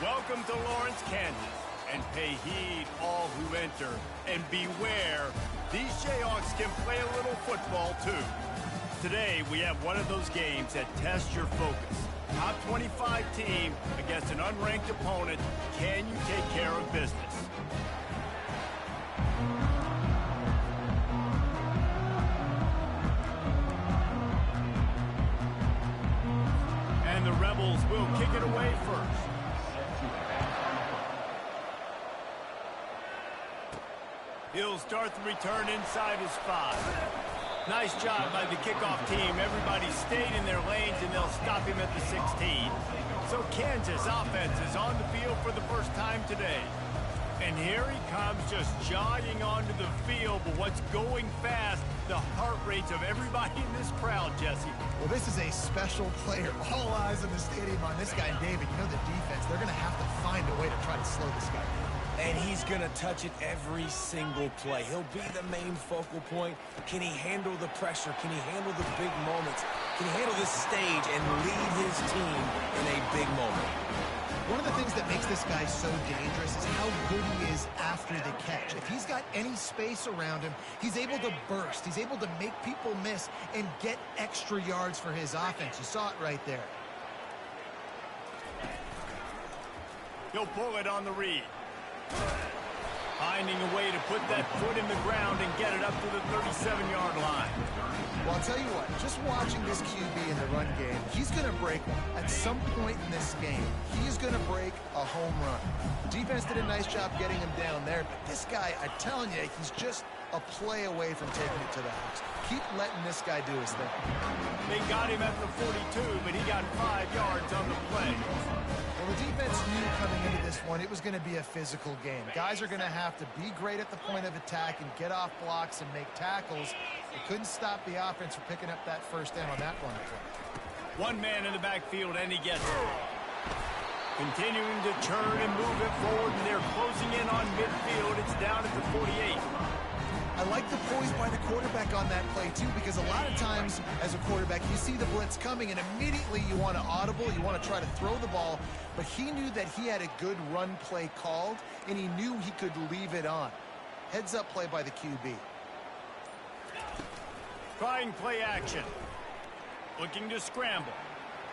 Welcome to Lawrence, Kansas, and pay heed all who enter, and beware, these Jayhawks can play a little football too. Today, we have one of those games that tests your focus. Top 25 team against an unranked opponent. Can you take care of business? And the Rebels will kick it away first. He'll start the return inside his 5. Nice job by the kickoff team. Everybody stayed in their lanes, and they'll stop him at the 16. So Kansas offense is on the field for the first time today. And here he comes, just jogging onto the field. But what's going fast? The heart rates of everybody in this crowd, Jesse. Well, this is a special player. All eyes in the stadium on this guy, David. You know the defense, they're going to have to find a way to try to slow this guy down. And he's going to touch it every single play. He'll be the main focal point. Can he handle the pressure? Can he handle the big moments? Can he handle this stage and lead his team in a big moment? One of the things that makes this guy so dangerous is how good he is after the catch. If he's got any space around him, he's able to burst. He's able to make people miss and get extra yards for his offense. You saw it right there. He'll pull it on the read. Finding a way to put that foot in the ground and get it up to the 37-yard line. Well, I'll tell you what, just watching this QB in the run game, he's going to break one. At some point in this game, he is going to break a home run. Defense did a nice job getting him down there, but this guy, I'm telling you, he's just a play away from taking it to the house. Keep letting this guy do his thing. They got him at the 42, but he got 5 yards on the play. Well, the defense knew coming into this one it was going to be a physical game. Guys are going to have to be great at the point of attack and get off blocks and make tackles. They couldn't stop the offense from picking up that first down on that run play. One man in the backfield, and he gets it. Continuing to turn and move it forward, and they're closing in on midfield. It's down at the 48. I like the poise by the quarterback on that play, too, because a lot of times as a quarterback, you see the blitz coming, and immediately you want to audible, you want to try to throw the ball, but he knew that he had a good run play called, and he knew he could leave it on. Heads-up play by the QB. Trying play action. Looking to scramble.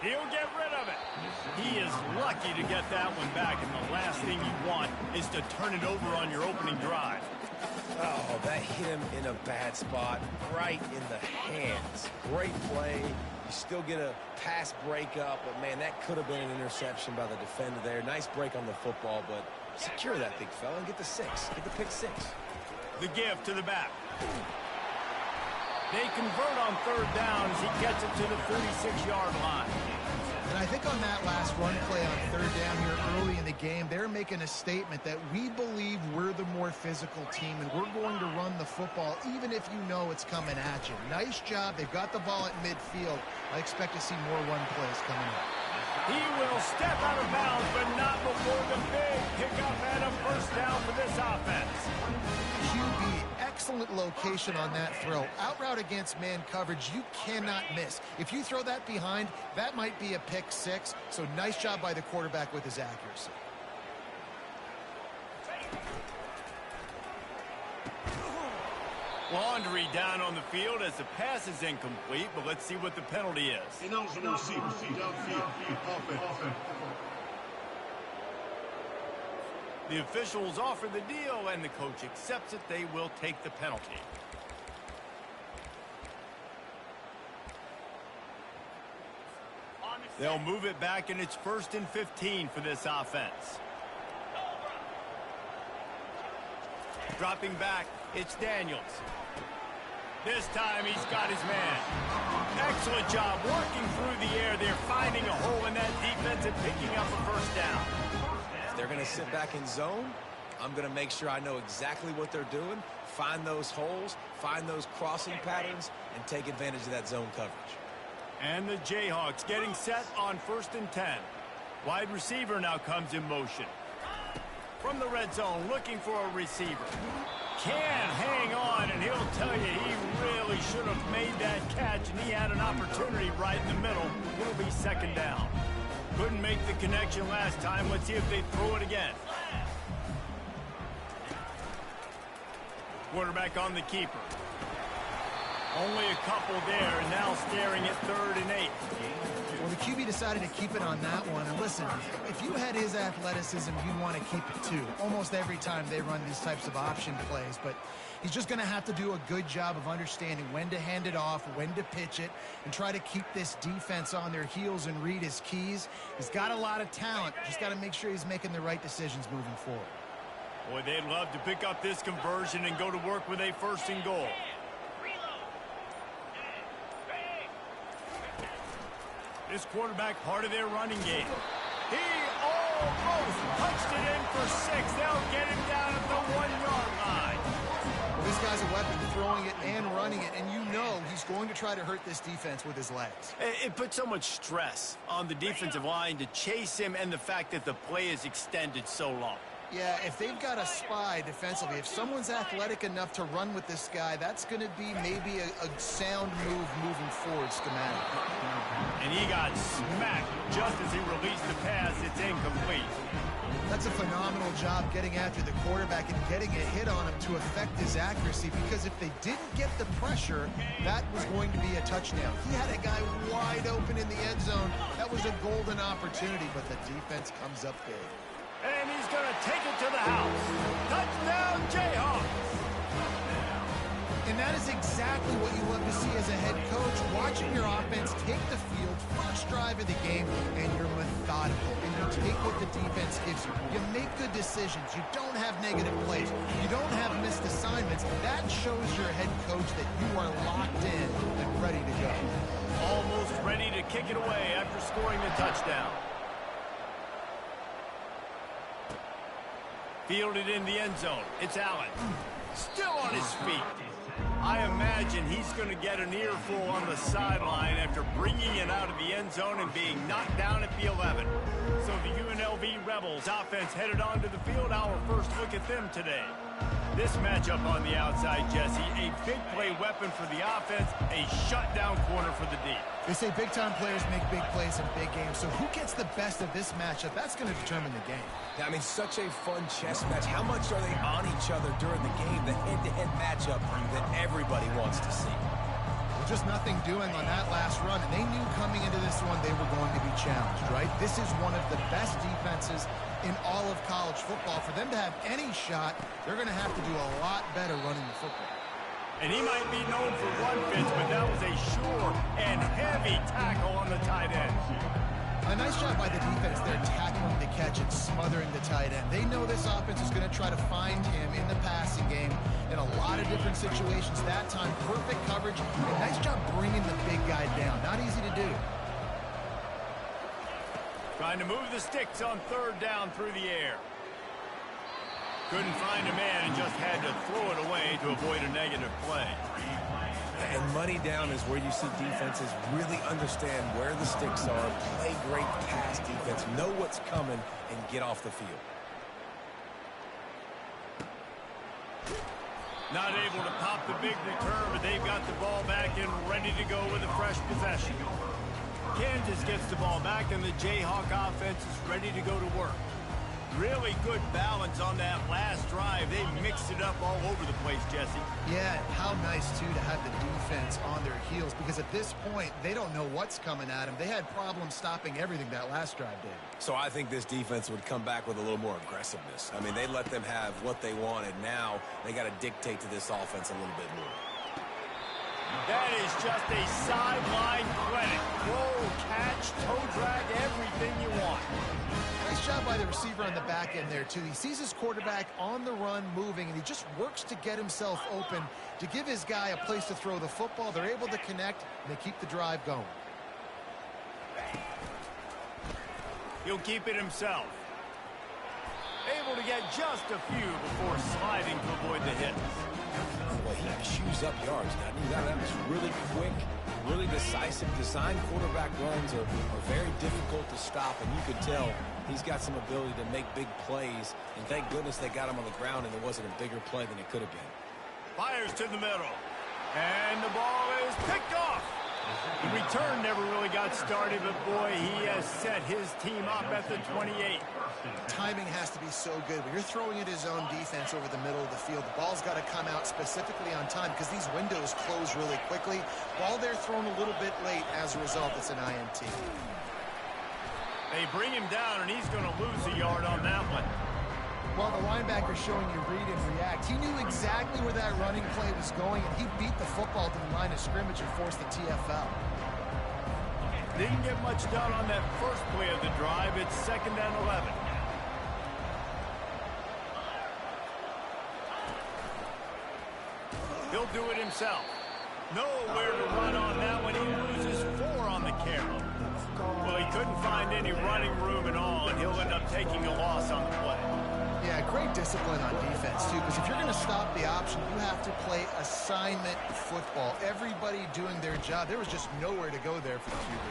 He'll get rid of it. He is lucky to get that one back, and the last thing you want is to turn it over on your opening drive. Oh, that hit him in a bad spot, right in the hands. Great play. You still get a pass breakup, but, man, that could have been an interception by the defender there. Nice break on the football, but secure that big fella and get the 6. Get the pick 6. The give to the back. They convert on 3rd down as he gets it to the 46-yard line. And I think on that last run play on 3rd down here early in the game, they're making a statement that we believe we're the more physical team and we're going to run the football even if you know it's coming at you. Nice job. They've got the ball at midfield. I expect to see more run plays coming up. He will step out of bounds, but not before the big pickup and a first down for this offense. QB, excellent location on that throw. Out route against man coverage, you cannot miss. If you throw that behind, that might be a pick 6. So nice job by the quarterback with his accuracy. Laundry down on the field as the pass is incomplete, but let's see what the penalty is. The officials offer the deal, and the coach accepts it. They will take the penalty. They'll move it back, and it's 1st and 15 for this offense. Dropping back, it's Daniels. This time he's got his man. Excellent job working through the air. They're finding a hole in that defense and picking up a first down. If they're going to sit back in zone, I'm going to make sure I know exactly what they're doing, find those holes, find those crossing patterns, and take advantage of that zone coverage. And the Jayhawks getting set on 1st and 10. Wide receiver now comes in motion. From the red zone, looking for a receiver. Can hang on, and he'll tell you he really should have made that catch, and he had an opportunity right in the middle. It'll be 2nd down. Couldn't make the connection last time. Let's see if they throw it again. Quarterback on the keeper. Only a couple there, and now staring at 3rd and 8. Well, the QB decided to keep it on that one. And listen, if you had his athleticism, you'd want to keep it too. Almost every time they run these types of option plays. But he's just going to have to do a good job of understanding when to hand it off, when to pitch it, and try to keep this defense on their heels and read his keys. He's got a lot of talent. Just got to make sure he's making the right decisions moving forward. Boy, they'd love to pick up this conversion and go to work with a 1st and goal. This quarterback part of their running game. He almost punched it in for 6. They'll get him down at the 1-yard line. Well, this guy's a weapon, throwing it and running it, and you know he's going to try to hurt this defense with his legs. It puts so much stress on the defensive line to chase him, and the fact that the play is extended so long. Yeah, if they've got a spy defensively, if someone's athletic enough to run with this guy, that's going to be maybe a sound move moving forward schematic. And he got smacked just as he released the pass. It's incomplete. That's a phenomenal job getting after the quarterback and getting a hit on him to affect his accuracy, because if they didn't get the pressure, that was going to be a touchdown. He had a guy wide open in the end zone. That was a golden opportunity, but the defense comes up big. And he's going to take it to the house. Touchdown, Jayhawks. And that is exactly what you love to see as a head coach, watching your offense take the field, first drive of the game, and you're methodical. And you take what the defense gives you. You make good decisions. You don't have negative plays. You don't have missed assignments. That shows your head coach that you are locked in and ready to go. Almost ready to kick it away after scoring the touchdown. Fielded in the end zone. It's Allen. Still on his feet. I imagine he's going to get an earful on the sideline after bringing it out of the end zone and being knocked down at the 11. So the UNLV Rebels offense headed onto the field. Our first look at them today. This matchup on the outside, Jesse, a big play weapon for the offense, a shutdown corner for the D. They say big-time players make big plays in big games, so who gets the best of this matchup? That's going to determine the game. Yeah, I mean, such a fun chess match. How much are they on each other during the game, the head-to-head matchup that everybody wants to see? Well, just nothing doing on that last run, and they knew coming into this one they were going to be challenged, right? This is one of the best defenses in all of college football. For them to have any shot, they're going to have to do a lot better running the football. And he might be known for run fits, but that was a sure and heavy tackle on the tight end. A nice job by the defense there, tackling the catch and smothering the tight end. They know this offense is going to try to find him in the passing game in a lot of different situations. That time, perfect coverage. And nice job bringing the big guy down. Not easy to do. Trying to move the sticks on 3rd down through the air. Couldn't find a man and just had to throw it away to avoid a negative play. And money down is where you see defenses really understand where the sticks are, play great pass defense, know what's coming, and get off the field. Not able to pop the big return, but they've got the ball back and ready to go with a fresh possession. Kansas gets the ball back, and the Jayhawk offense is ready to go to work. Really good balance on that last drive. They mixed it up all over the place, Jesse. Yeah, how nice, too, to have the defense on their heels, because at this point, they don't know what's coming at them. They had problems stopping everything that last drive did. So I think this defense would come back with a little more aggressiveness. I mean, they let them have what they wanted. Now they got to dictate to this offense a little bit more. That is just a sideline clinic. Roll, catch, toe drag, everything you want. Nice job by the receiver on the back end there, too. He sees his quarterback on the run moving, and he just works to get himself open to give his guy a place to throw the football. They're able to connect, and they keep the drive going. He'll keep it himself. Able to get just a few before sliding to avoid the hits. Well, he chews up yards. Now, that was really quick, really decisive. Design quarterback runs are very difficult to stop, and you could tell he's got some ability to make big plays. And thank goodness they got him on the ground, and it wasn't a bigger play than it could have been. Fires to the middle. And the ball is picked off. The return never really got started, but boy, he has set his team up at the 28. Timing has to be so good. When you're throwing at his own defense over the middle of the field, the ball's got to come out specifically on time because these windows close really quickly. Ball there thrown a little bit late. As a result, it's an INT. They bring him down, and he's going to lose a yard on that one. Well, the linebacker's showing you read and react. He knew exactly where that running play was going, and he beat the football to the line of scrimmage and forced the TFL. Didn't get much done on that first play of the drive. It's 2nd and 11. He'll do it himself. Nowhere to run on that one. He loses 4 on the carry. Well, he couldn't find any running room at all, and he'll end up taking a loss on the play. Yeah, great discipline on defense, too, because if you're going to stop the option, you have to play assignment football. Everybody doing their job. There was just nowhere to go there for the QB.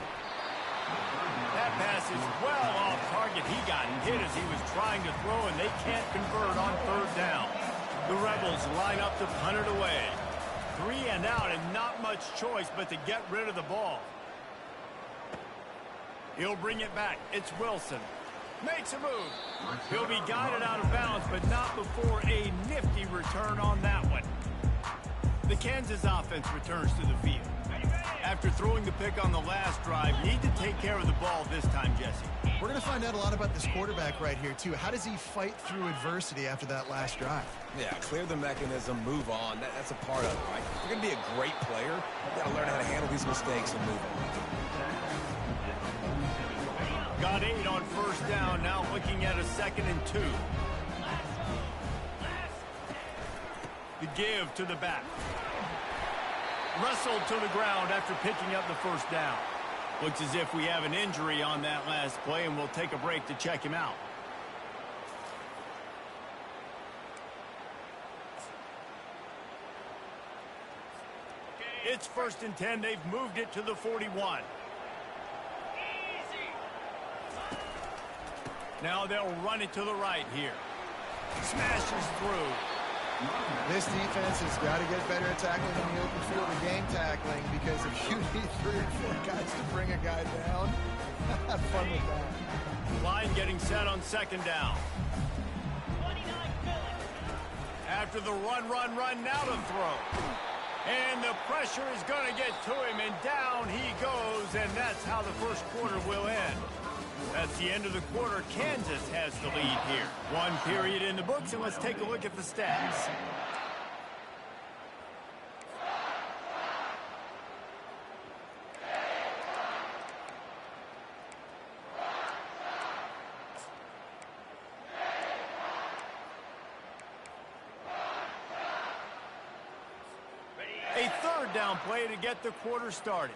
That pass is well off target. He got hit as he was trying to throw, and they can't convert on 3rd down. The Rebels line up to punt it away. 3 and out, and not much choice but to get rid of the ball. He'll bring it back. It's Wilson. Makes a move. He'll be guided out of bounds, but not before a nifty return on that one. The Kansas offense returns to the field. After throwing the pick on the last drive, need to take care of the ball this time, Jesse. We're going to find out a lot about this quarterback right here, too. How does he fight through adversity after that last drive? Yeah, clear the mechanism, move on. That's a part of it, right? If you're going to be a great player, you've got to learn how to handle these mistakes and move on. Got 8 on 1st down, now looking at a 2nd and 2. The give to the back. Wrestled to the ground after picking up the 1st down. Looks as if we have an injury on that last play, and we'll take a break to check him out. It's 1st and 10. They've moved it to the 41. Now they'll run it to the right here. Smashes through. This defense has got to get better at tackling in the open field and game tackling, because if you need 3 or 4 guys to bring a guy down, have fun with that. Line getting set on 2nd down. After the run, now to throw. And the pressure is going to get to him, and down he goes, and that's how the 1st quarter will end. That's the end of the quarter. Kansas has the lead here. 1 period in the books, and let's take a look at the stats. A 3rd down play to get the quarter started.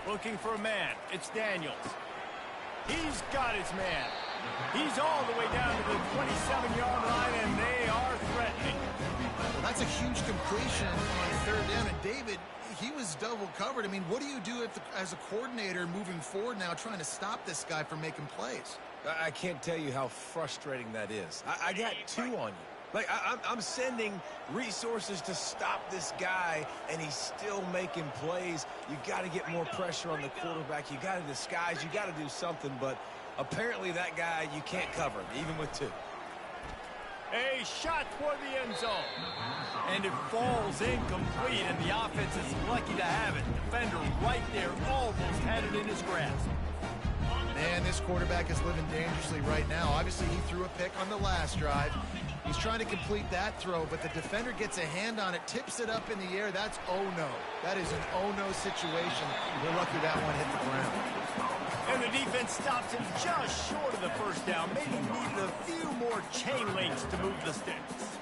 Looking for a man. It's Daniels. He's got his man. He's all the way down to the 27-yard line, and they are threatening. Well, that's a huge completion on 3rd down. And David, he was double covered. I mean, what do you do if as a coordinator moving forward now trying to stop this guy from making plays? I can't tell you how frustrating that is. I got 2 on you. Like, I'm sending resources to stop this guy, and he's still making plays. You got to get more pressure on the quarterback. You got to disguise. You got to do something, but apparently that guy, you can't cover him, even with 2. A shot toward the end zone. And it falls incomplete, and the offense is lucky to have it. Defender right there almost had it in his grasp. Man, this quarterback is living dangerously right now. Obviously, he threw a pick on the last drive. He's trying to complete that throw, but the defender gets a hand on it, tips it up in the air. That's oh-no. That is an oh-no situation. We're lucky that one hit the ground. And the defense stops him just short of the 1st down. Maybe needed a few more chain links to move the sticks.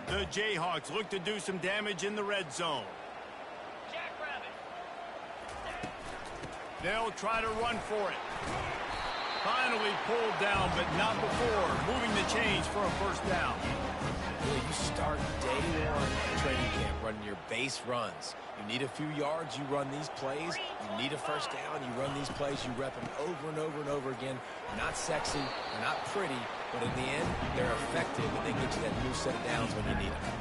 The Jayhawks look to do some damage in the red zone. They'll try to run for it. Finally pulled down, but not before. Moving the chains for a 1st down. Well, you start day 1 at training camp running your base runs. You need a few yards, you run these plays. You need a 1st down, you run these plays. You rep them over and over and over again. They're not sexy, they're not pretty, But in the end, they're effective, and they get you that new set of downs when you need them.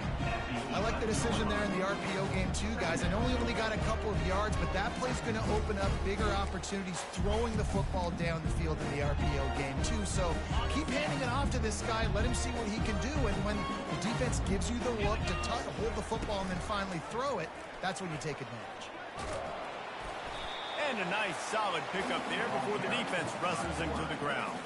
I like the decision there in the RPO game too, guys. I know he only got a couple of yards, but that play's going to open up bigger opportunities throwing the football down the field in the RPO game too. So keep handing it off to this guy. Let him see what he can do. And when the defense gives you the look to hold the football and then finally throw it, that's when you take advantage. And a nice solid pickup there before the defense wrestles him to the ground.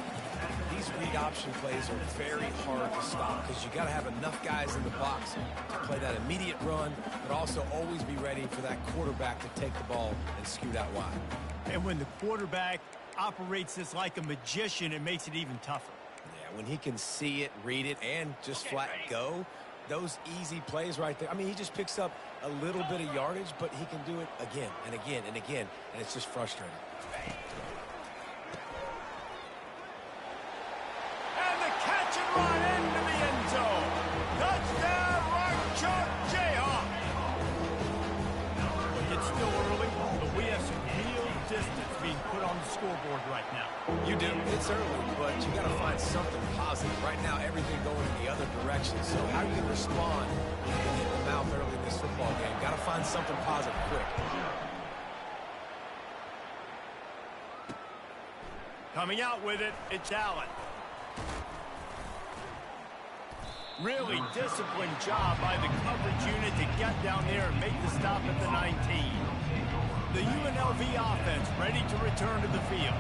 These read option plays are very hard to stop because you got to have enough guys in the box to play that immediate run, but also always be ready for that quarterback to take the ball and scoot out wide. And when the quarterback operates this like a magician, it makes it even tougher. Yeah, when he can see it, read it, and just flat go, those easy plays right there. I mean, he just picks up a little bit of yardage, but he can do it again and again and again, and it's just frustrating. Run into the end zone. Touchdown, Rock Chalk Jayhawk. Look, it's still early, but we have some real distance being put on the scoreboard right now. You do. It's early, but you got to find something positive. Right now, everything going in the other direction. So how you can respond when you get the mouth early in this football game? Got to find something positive quick. Coming out with it, it's Allen. Really disciplined job by the coverage unit to get down there and make the stop at the 19. The UNLV offense ready to return to the field.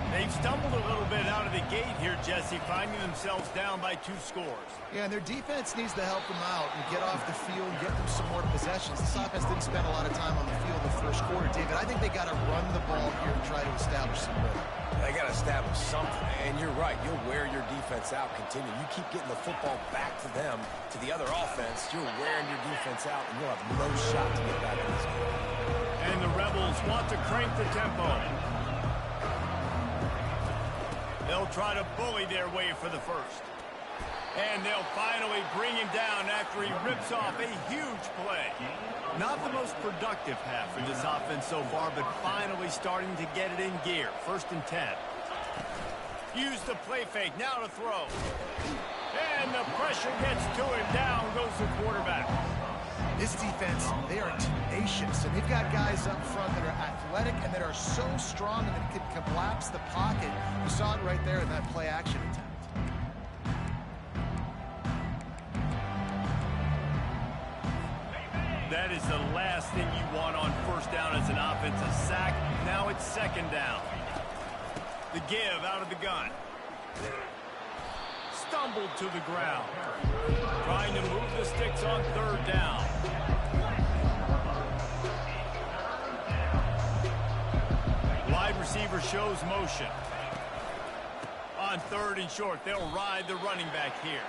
They've stumbled a little bit out of the gate here, Jesse, finding themselves down by 2 scores. Yeah, and their defense needs to help them out and get off the field, get them some more possessions. This offense didn't spend a lot of time on the field the first quarter, David. I think they got to run the ball here and try to establish some rhythm. They got to establish something, and you're right. You'll wear your defense out. Continue. You keep getting the football back to them, to the other offense. You're wearing your defense out, and you'll have no shot to get back in this game. And the Rebels want to crank the tempo. They'll try to bully their way for the first. And they'll finally bring him down after he rips off a huge play. Not the most productive half for this offense so far, but finally starting to get it in gear. 1st and 10. Use the play fake, now to throw. And the pressure gets to him. Down goes the quarterback. This defense, they are tenacious, and they've got guys up front that are athletic and that are so strong and that can collapse the pocket. You saw it right there in that play action attempt. That is the last thing you want on 1st down as an offensive sack. Now it's 2nd down. The give out of the gun. Stumbled to the ground. Trying to move the sticks on 3rd down. Wide receiver shows motion. On 3rd and short, they'll ride the running back here.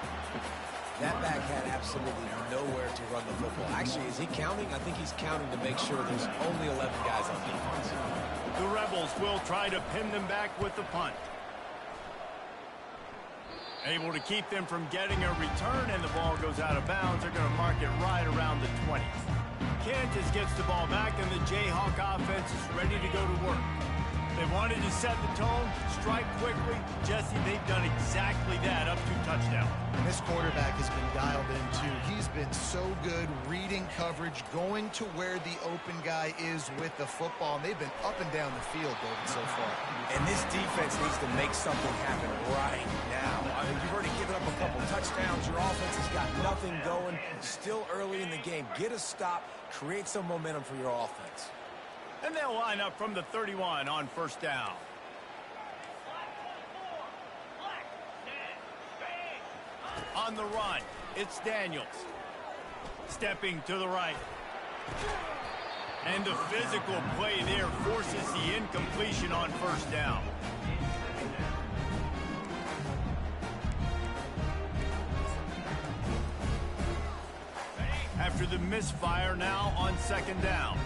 That back had absolutely nowhere to run the football. Actually, is he counting? I think he's counting to make sure there's only 11 guys on defense. The Rebels will try to pin them back with the punt. Able to keep them from getting a return, and the ball goes out of bounds. They're going to mark it right around the 20. Kansas gets the ball back, and the Jayhawk offense is ready to go to work. They wanted to set the tone, strike quickly. Jesse, they've done exactly that up to touchdown. And this quarterback has been dialed in, too. He's been so good reading coverage, going to where the open guy is with the football. And they've been up and down the field, David, so far. And this defense needs to make something happen right now. I mean, you've already given up a couple touchdowns. Your offense has got nothing going. Still early in the game. Get a stop. Create some momentum for your offense. And they'll line up from the 31 on 1st down. On the run, it's Daniels. Stepping to the right. And the physical play there forces the incompletion on 1st down. After the misfire, now on 2nd down.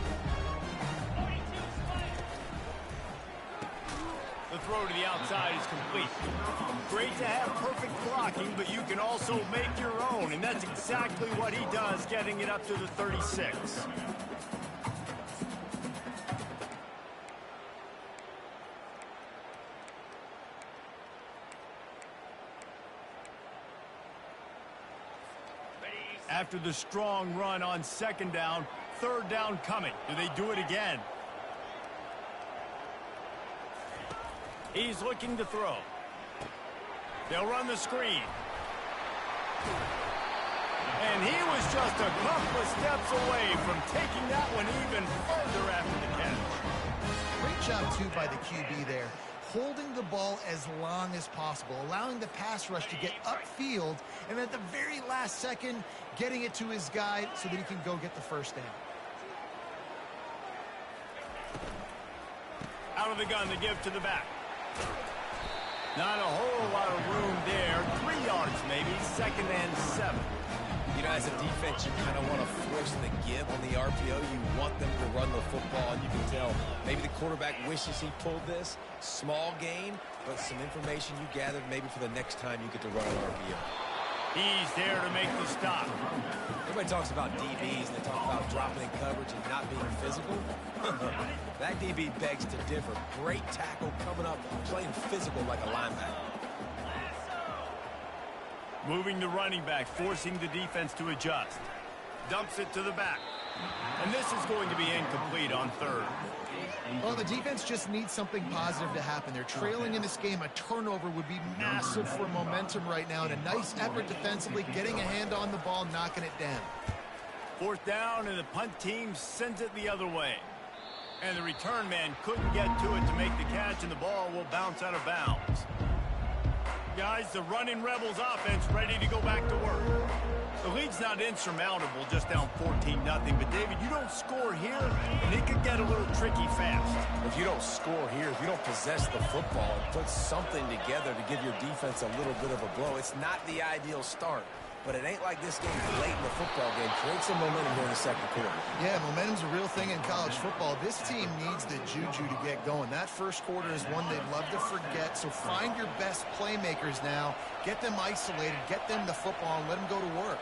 The throw to the outside is complete. Great to have perfect blocking, but you can also make your own, and that's exactly what he does, getting it up to the 36. After the strong run on second down, third down coming. Do they do it again? He's looking to throw. They'll run the screen. And he was just a couple of steps away from taking that one even further after the catch. Great job, too, by the QB there. Holding the ball as long as possible, allowing the pass rush to get upfield, and at the very last second, getting it to his guy so that he can go get the first down. Out of the gun, they give to the back. Not a whole lot of room there. 3 yards maybe, 2nd and 7. You know, as a defense, you kind of want to force the give on the RPO. You want them to run the football, and you can tell maybe the quarterback wishes he pulled this. Small gain, but some information you gathered maybe for the next time you get to run an RPO. He's there to make the stop. Everybody talks about DBs, and they talk about dropping in coverage and not being physical. That DB begs to differ. Great tackle coming up, playing physical like a linebacker. Moving the running back, forcing the defense to adjust. Dumps it to the back. And this is going to be incomplete on third. Well, the defense just needs something positive to happen. They're trailing in this game. A turnover would be massive for momentum right now. And a nice effort defensively, getting a hand on the ball, knocking it down. 4th down, and the punt team sends it the other way. And the return man couldn't get to it to make the catch, and the ball will bounce out of bounds. Guys, the running Rebels offense ready to go back to work. The lead's not insurmountable, just down 14-0. But, David, you don't score here, and it could get a little tricky fast. If you don't score here, if you don't possess the football and put something together to give your defense a little bit of a blow, it's not the ideal start. But it ain't like this game late in the football game. Create some momentum here in the second quarter. Yeah, momentum's a real thing in college football. This team needs the juju to get going. That first quarter is one they'd love to forget. So find your best playmakers now. Get them isolated. Get them the football and let them go to work.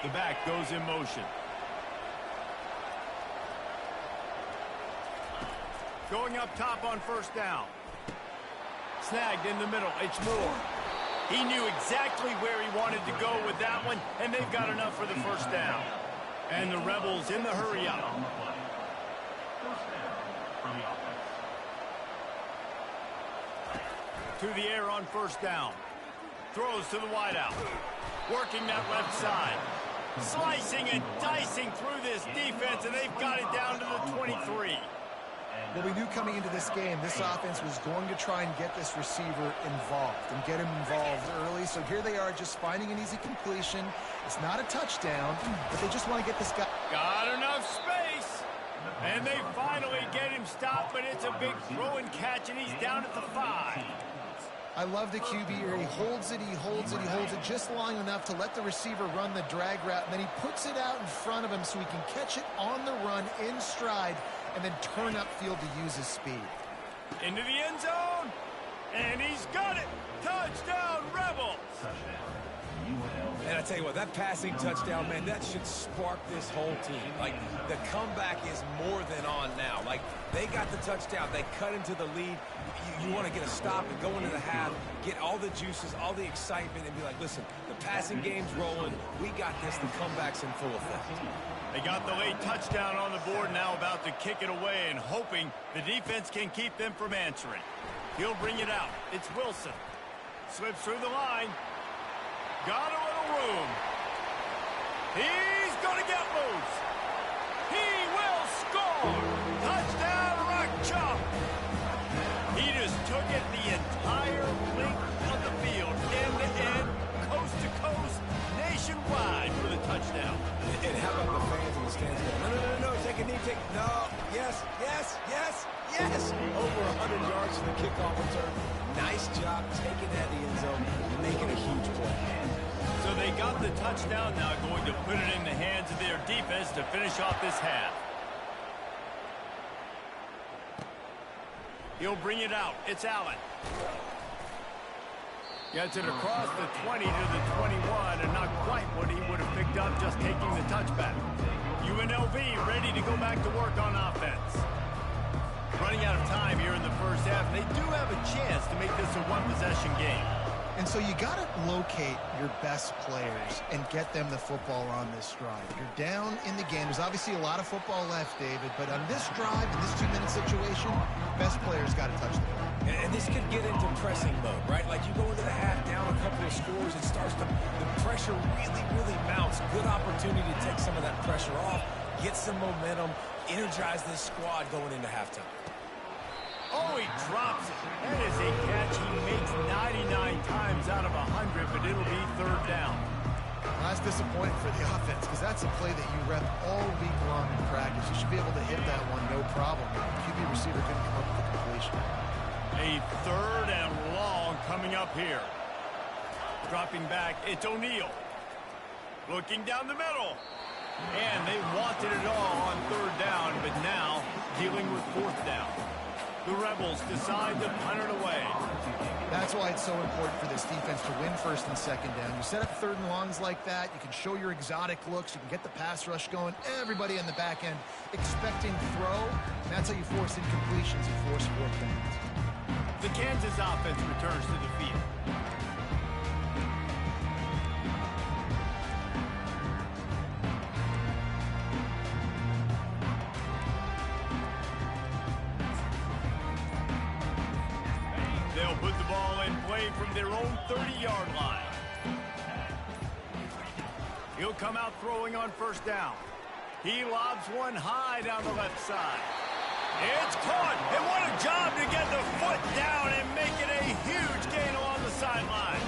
The back goes in motion. Going up top on 1st down. Snagged in the middle. It's Moore. He knew exactly where he wanted to go with that one, and they've got enough for the 1st down. And the Rebels in the hurry up. To the air on 1st down. Throws to the wideout. Working that left side. Slicing and dicing through this defense, and they've got it down to the 23. Well, we knew coming into this game, this offense was going to try and get this receiver involved and get him involved early. So here they are just finding an easy completion. It's not a touchdown, but they just want to get this guy. Got enough space. And they finally get him stopped, but it's a big throw and catch, and he's down at the 5. I love the QB here. He holds it, he holds it, he holds it just long enough to let the receiver run the drag route, and then he puts it out in front of him so he can catch it on the run in stride and then turn upfield to use his speed. Into the end zone, and he's got it. Touchdown, Rebels. And I tell you what, that passing touchdown, man, that should spark this whole team. Like, the comeback is more than on now. Like, they got the touchdown. They cut into the lead. You want to get a stop and go into the half, get all the juices, all the excitement, and be like, listen, the passing game's rolling. We got this. The comeback's in full effect. They got the late touchdown on the board, now about to kick it away and hoping the defense can keep them from answering. He'll bring it out. It's Wilson. Slips through the line. Got a little room. He's going to get loose. He will score. Touchdown, Rock Chalk. He just took it the entire length of the field, end to end, coast to coast, nationwide for the touchdown. And how about the fans in the stands going, no, take a knee, no, yes. Over 100 yards for the kickoff return. Nice job taking that in the end zone, making a huge play. So they got the touchdown, now going to put it in the hands of their defense to finish off this half. He'll bring it out. It's Allen. Gets it across the 20 to the 21, and not quite what he would have picked up just taking the touchback. UNLV ready to go back to work on offense. Running out of time here in the first half. They do have a chance to make this a one-possession game. And so you got to locate your best players and get them the football on this drive. You're down in the game. There's obviously a lot of football left, David, but on this drive, in this 2-minute situation, best players got to touch the ball. And this could get into pressing mode, right? Like you go into the half down a couple of scores, it starts to, the pressure really mounts. Good opportunity to take some of that pressure off, get some momentum, energize this squad going into halftime. Oh, he drops it. That is a catch he makes 99 times out of 100, but it'll be third down. Well, that's disappointing for the offense because that's a play that you rep all week long in practice. You should be able to hit that one no problem. The QB receiver couldn't come up with the completion. A third and long coming up here. Dropping back, it's O'Neal. Looking down the middle. And they wanted it all on third down, but now dealing with fourth down. The Rebels decide to punt it away. That's why it's so important for this defense to win first and second down. You set up third and longs like that, you can show your exotic looks, you can get the pass rush going, everybody in the back end expecting throw, and that's how you force incompletions and force fourth downs. The Kansas offense returns to the field. They'll put the ball in play from their own 30-yard line. He'll come out throwing on first down. He lobs one high down the left side. It's caught, and what a job to get the foot down and make it a huge gain along the sideline.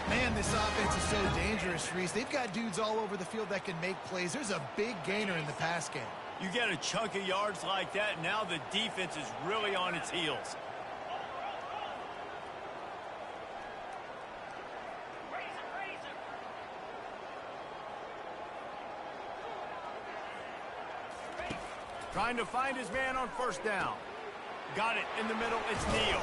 Man, this offense is so dangerous, Reese. They've got dudes all over the field that can make plays. There's a big gainer in the pass game. You get a chunk of yards like that, now the defense is really on its heels. Trying to find his man on first down. Got it in the middle. It's Neal.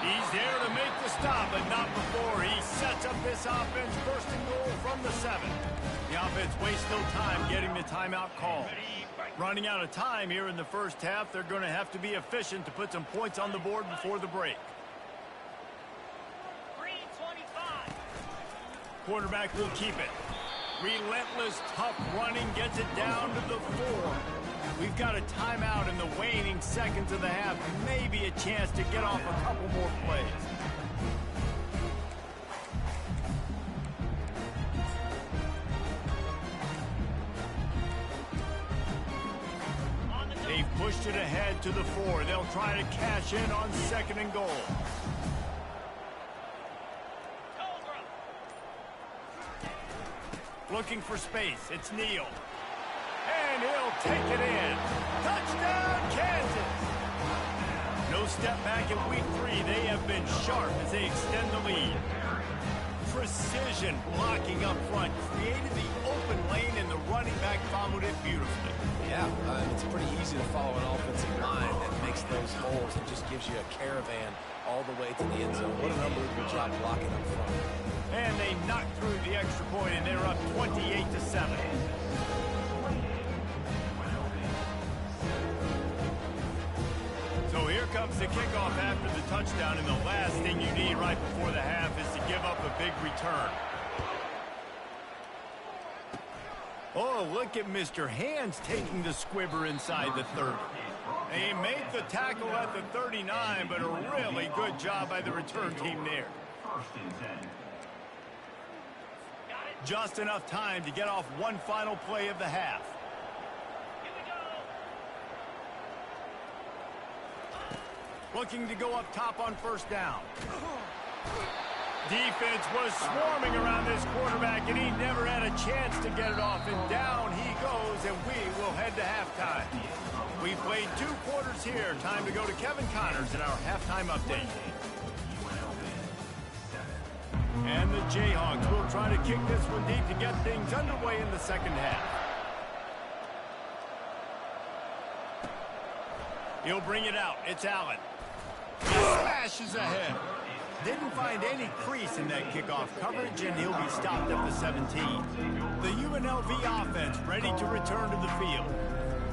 He's there to make the stop, but not before. He sets up this offense first and goal from the 7. The offense wastes no time getting the timeout call. Running out of time here in the first half, they're going to have to be efficient to put some points on the board before the break. Quarterback will keep it. Relentless, tough running gets it down to the 4. We've got a timeout in the waning seconds of the half. Maybe a chance to get off a couple more plays. They've pushed it ahead to the 4. They'll try to cash in on second and goal. Looking for space. It's Neal. And he'll take it in. Touchdown, Kansas! No step back in week 3. They have been sharp as they extend the lead. Precision blocking up front. Created the open lane, and the running back followed it beautifully. Yeah, it's pretty easy to follow an offensive line that makes those holes and just gives you a caravan all the way to the end zone. What an unbelievable job blocking up front. And they knock through the extra point, and they're up 28-7. So here comes the kickoff after the touchdown, and the last thing you need right before the half is to give up a big return. Oh, look at Mr. Hands taking the squibber inside the 30. They make the tackle at the 39, but a really good job by the return team there. Just enough time to get off one final play of the half. Looking to go up top on first down. Defense was swarming around this quarterback, and he never had a chance to get it off. And down he goes, and we will head to halftime. We played 2 quarters here. Time to go to Kevin Connors in our halftime update. And the Jayhawks will try to kick this one deep to get things underway in the second half. He'll bring it out. It's Allen. He smashes ahead. Didn't find any crease in that kickoff coverage, and he'll be stopped at the 17. The UNLV offense ready to return to the field.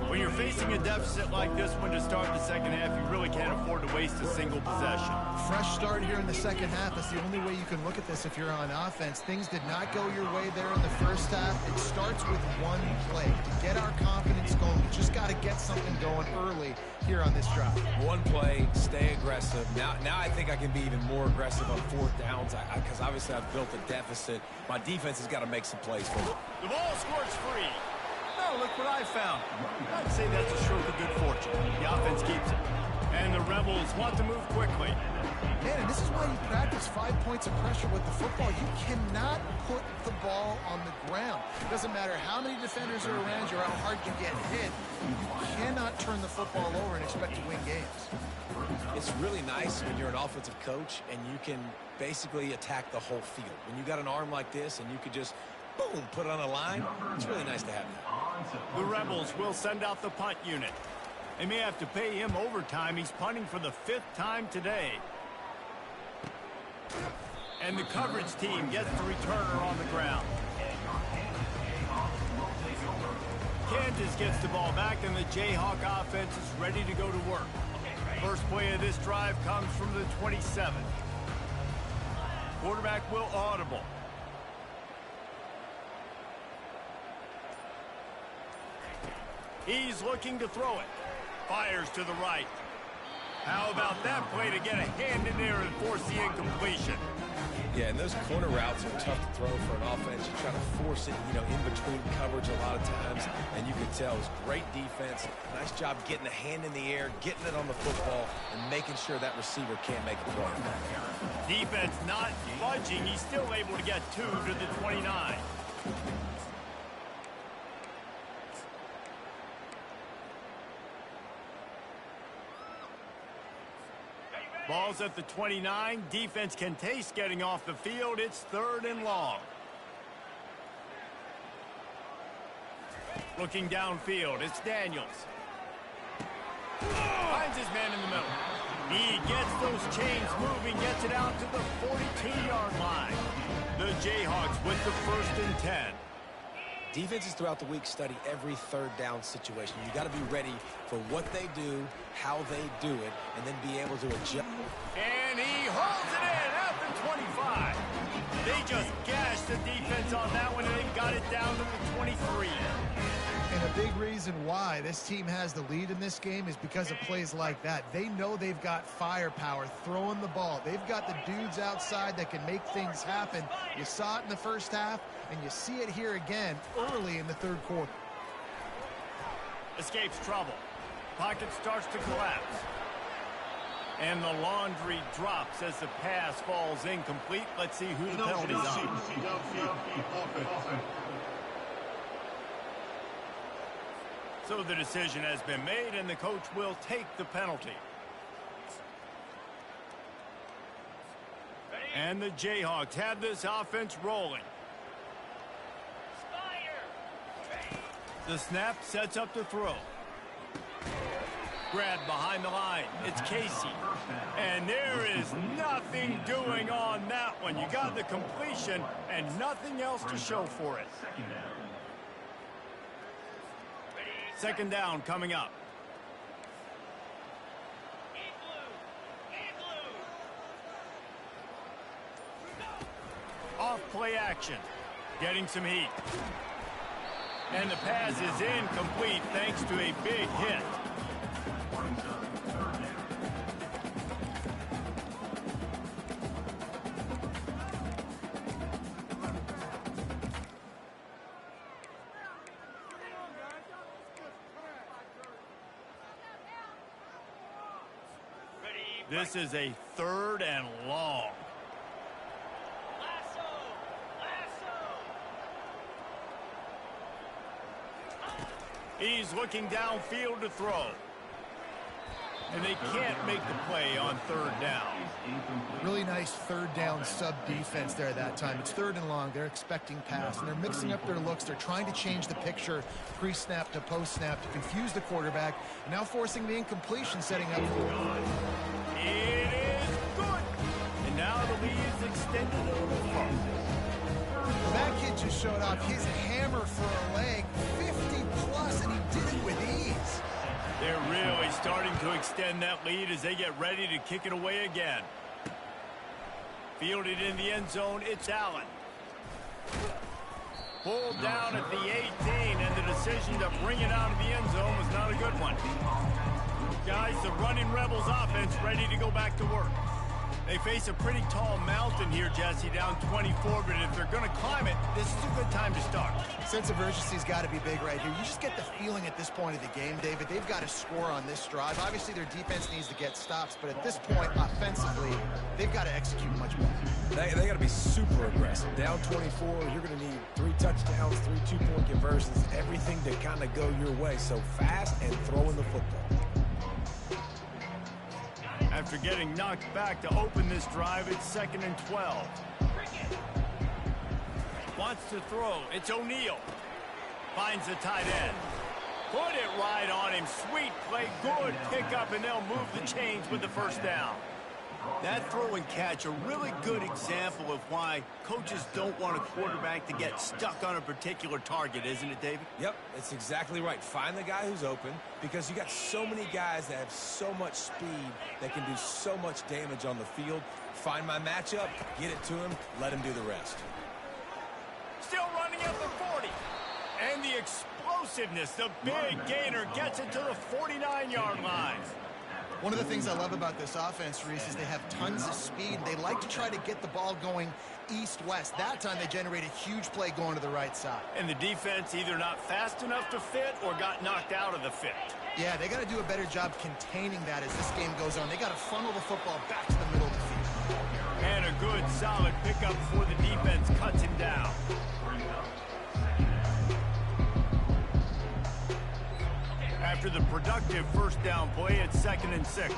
When you're facing a deficit like this one to start the second half, you really can't afford to waste a single possession. Fresh start here in the second half. That's the only way you can look at this if you're on offense. Things did not go your way there in the first half. It starts with one play. To get our confidence going, we just got to get something going early here on this drive. One play, stay aggressive. Now I think I can be even more aggressive on fourth downs because obviously I've built a deficit. My defense has got to make some plays for me. The ball scores free. Oh, look what I found. I'd say that's a stroke of good fortune. The offense keeps it. And the Rebels want to move quickly. Man, and this is why you practice 5 points of pressure with the football. You cannot put the ball on the ground. It doesn't matter how many defenders are around you or how hard you get hit. You cannot turn the football over and expect to win games. It's really nice when you're an offensive coach and you can basically attack the whole field. When you got an arm like this and you could just, boom, put it on a line, it's really nice to have that. The Rebels will send out the punt unit. They may have to pay him overtime. He's punting for the 5th time today. And the coverage team gets the returner on the ground. Kansas gets the ball back, and the Jayhawk offense is ready to go to work. First play of this drive comes from the 27. Quarterback will audible. He's looking to throw it. Fires to the right. How about that play to get a hand in there and force the incompletion? Yeah, and those corner routes are tough to throw for an offense. You try to force it, in between coverage a lot of times, and you can tell it's great defense. Nice job getting a hand in the air, getting it on the football, and making sure that receiver can't make a play. Defense not budging. He's still able to get 2 to the 29. Ball's at the 29. Defense can taste getting off the field. It's 3rd and long. Looking downfield, it's Daniels. Finds his man in the middle. He gets those chains moving, gets it out to the 42-yard line. The Jayhawks with the 1st and 10. Defenses throughout the week study every 3rd down situation. You got to be ready for what they do, how they do it, and then be able to adjust. And he holds it in at the 25. They just gashed the defense on that one, and they got it down to the 23. And a big reason why this team has the lead in this game is because of plays like that. They know they've got firepower throwing the ball. They've got the dudes outside that can make things happen. You saw it in the first half, and you see it here again early in the 3rd quarter. Escapes trouble. Pocket starts to collapse. And the laundry drops as the pass falls incomplete. Let's see who the penalty's on. So the decision has been made, and the coach will take the penalty. And the Jayhawks have this offense rolling. The snap sets up the throw. Grabbed behind the line. It's Casey. And there is nothing doing on that one. You got the completion and nothing else to show for it. 2nd down coming up. Off play action. Getting some heat. And the pass is incomplete thanks to a big hit. This is a 3rd and long. He's looking downfield to throw. And they can't make the play on 3rd down. Really nice 3rd down sub-defense there that time. It's 3rd and long. They're expecting pass, and they're mixing up their looks. They're trying to change the picture pre-snap to post-snap to confuse the quarterback, and now forcing the incompletion, setting up for it. It is good. And now the lead is extended a little further. That kid just showed off his hammer for a leg, 50 plus, and he did it with ease. They're really starting to extend that lead as they get ready to kick it away again. Fielded in the end zone, it's Allen. Pulled down at the 18, and the decision to bring it out of the end zone was not a good one. Guys, the running Rebels offense ready to go back to work. They face a pretty tall mountain here, Jesse, down 24, but if they're going to climb it, this is a good time to start. Sense of urgency's got to be big right here. You just get the feeling at this point of the game, David, they've got to score on this drive. Obviously, their defense needs to get stops, but at this point, offensively, they've got to execute much better. They got to be super aggressive. Down 24, you're going to need 3 touchdowns, 3 two-point conversions, everything to kind of go your way. So fast and throwing the football. After getting knocked back to open this drive, it's 2nd and 12. Wants to throw. It's O'Neal. Finds the tight end. Put it right on him. Sweet play. Good pickup, and they'll move the chains with the first down. That throw and catch, a really good example of why coaches don't want a quarterback to get stuck on a particular target, isn't it, David? Yep, it's exactly right. Find the guy who's open, because you got so many guys that have so much speed that can do so much damage on the field. Find my matchup, get it to him, let him do the rest. Still running at the 40. And the explosiveness, the big gainer gets it to the 49-yard line. One of the things I love about this offense, Reese, is they have tons of speed. They like to try to get the ball going east-west. That time they generate a huge play going to the right side. And the defense either not fast enough to fit or got knocked out of the fit. Yeah, they got to do a better job containing that as this game goes on. They got to funnel the football back to the middle of the field. And a good, solid pickup before the defense cuts him down. After the productive first down play, it's 2nd and 6.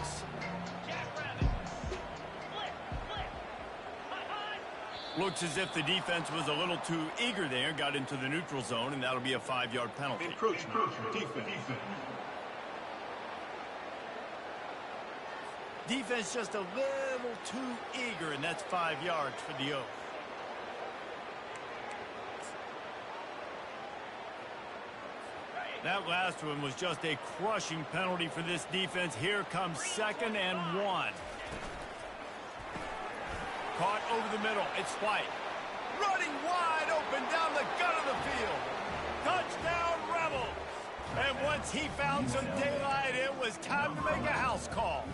Looks as if the defense was a little too eager there, got into the neutral zone, and that'll be a 5-yard penalty. Defense just a little too eager, and that's 5 yards for the Oaks. That last one was just a crushing penalty for this defense. Here comes 2nd and 1. Caught over the middle. It's White. Running wide open down the gut of the field. Touchdown, Rebels. And once he found some daylight, it was time to make a house call.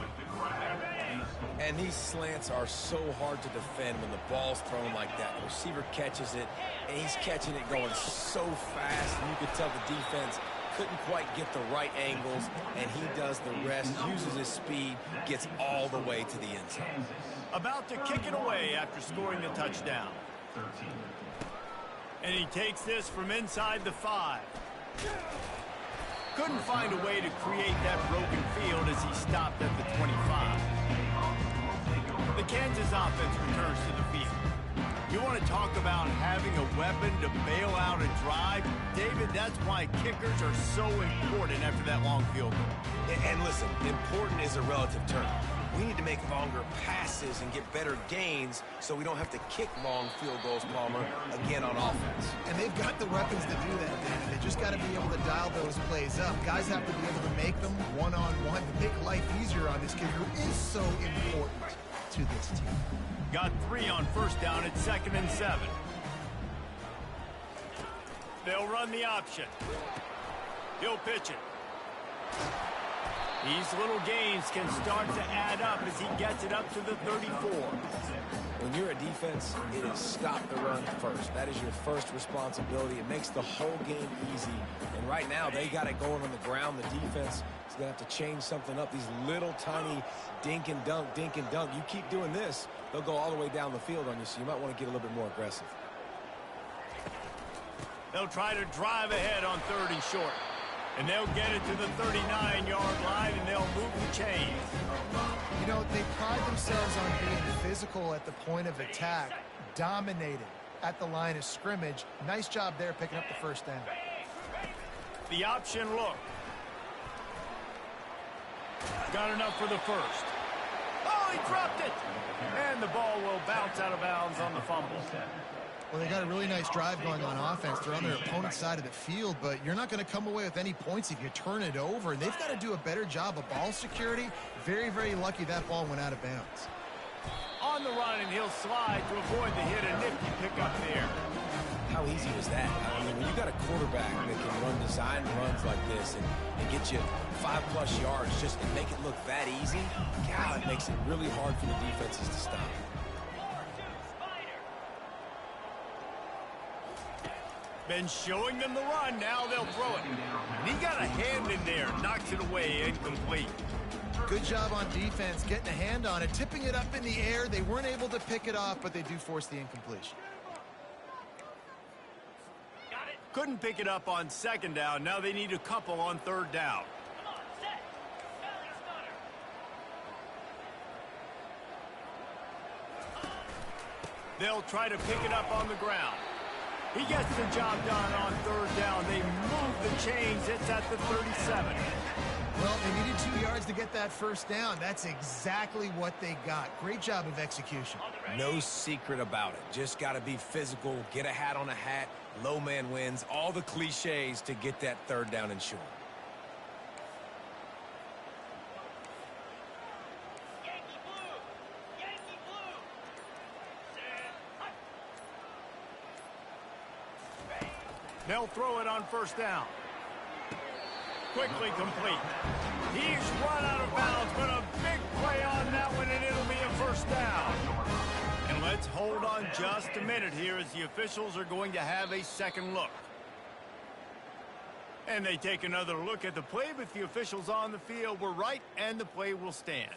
And these slants are so hard to defend when the ball's thrown like that. The receiver catches it, and he's catching it going so fast, and you could tell the defense couldn't quite get the right angles, and he does the rest, uses his speed, gets all the way to the end zone. About to kick it away after scoring the touchdown. And he takes this from inside the 5. Couldn't find a way to create that broken field as he stopped at the 25. The Kansas offense returns to the field. You want to talk about having a weapon to bail out a drive? David, that's why kickers are so important after that long field goal. And listen, important is a relative term. We need to make longer passes and get better gains so we don't have to kick long field goals, Palmer, again on offense. And they've got the weapons to do that, David. They just got to be able to dial those plays up. Guys have to be able to make them one-on-one to make life easier on this kid who is so important to this team. Got 3 on first down at 2nd and 7. They'll run the option. He'll pitch it. These little gains can start to add up as he gets it up to the 34. When you're a defense, it is stop the run first. That is your first responsibility. It makes the whole game easy. And right now, they got it going on the ground. The defense is going to have to change something up. These little tiny dink and dunk, dink and dunk. You keep doing this, they'll go all the way down the field on you, so you might want to get a little bit more aggressive. They'll try to drive ahead on 3rd and short. And they'll get it to the 39-yard line, and they'll move the chains. You know, they pride themselves on being physical at the point of attack, dominated at the line of scrimmage. Nice job there picking up the first down. The option look. Got enough for the first. Oh, he dropped it! And the ball will bounce out of bounds on the fumble. Well, they got a really nice drive going on offense. They're on their opponent's side of the field, but you're not going to come away with any points if you turn it over. And they've got to do a better job of ball security. Very, very lucky that ball went out of bounds. On the run, and he'll slide to avoid the hit. A nifty pickup there. How easy was that? I mean, when you got a quarterback that can run design runs like this and get you 5+ yards just and make it look that easy, God, it makes it really hard for the defenses to stop. Been showing them the run. Now they'll throw it. And he got a hand in there. Knocks it away. Incomplete. Good job on defense, getting a hand on it, tipping it up in the air. They weren't able to pick it off, but they do force the incompletion. Couldn't pick it up on second down. Now they need a couple on third down. They'll try to pick it up on the ground. He gets the job done on third down. They move the chains. It's at the 37. Well, they needed 2 yards to get that first down. That's exactly what they got. Great job of execution. No secret about it. Just got to be physical, get a hat on a hat, low man wins, all the cliches to get that third down and short. They'll throw it on first down. Quickly complete. He's run out of bounds, but a big play on that one, and it'll be a first down. And let's hold on just a minute here as the officials are going to have a second look. And they take another look at the play, but the officials on the field were right, and the play will stand.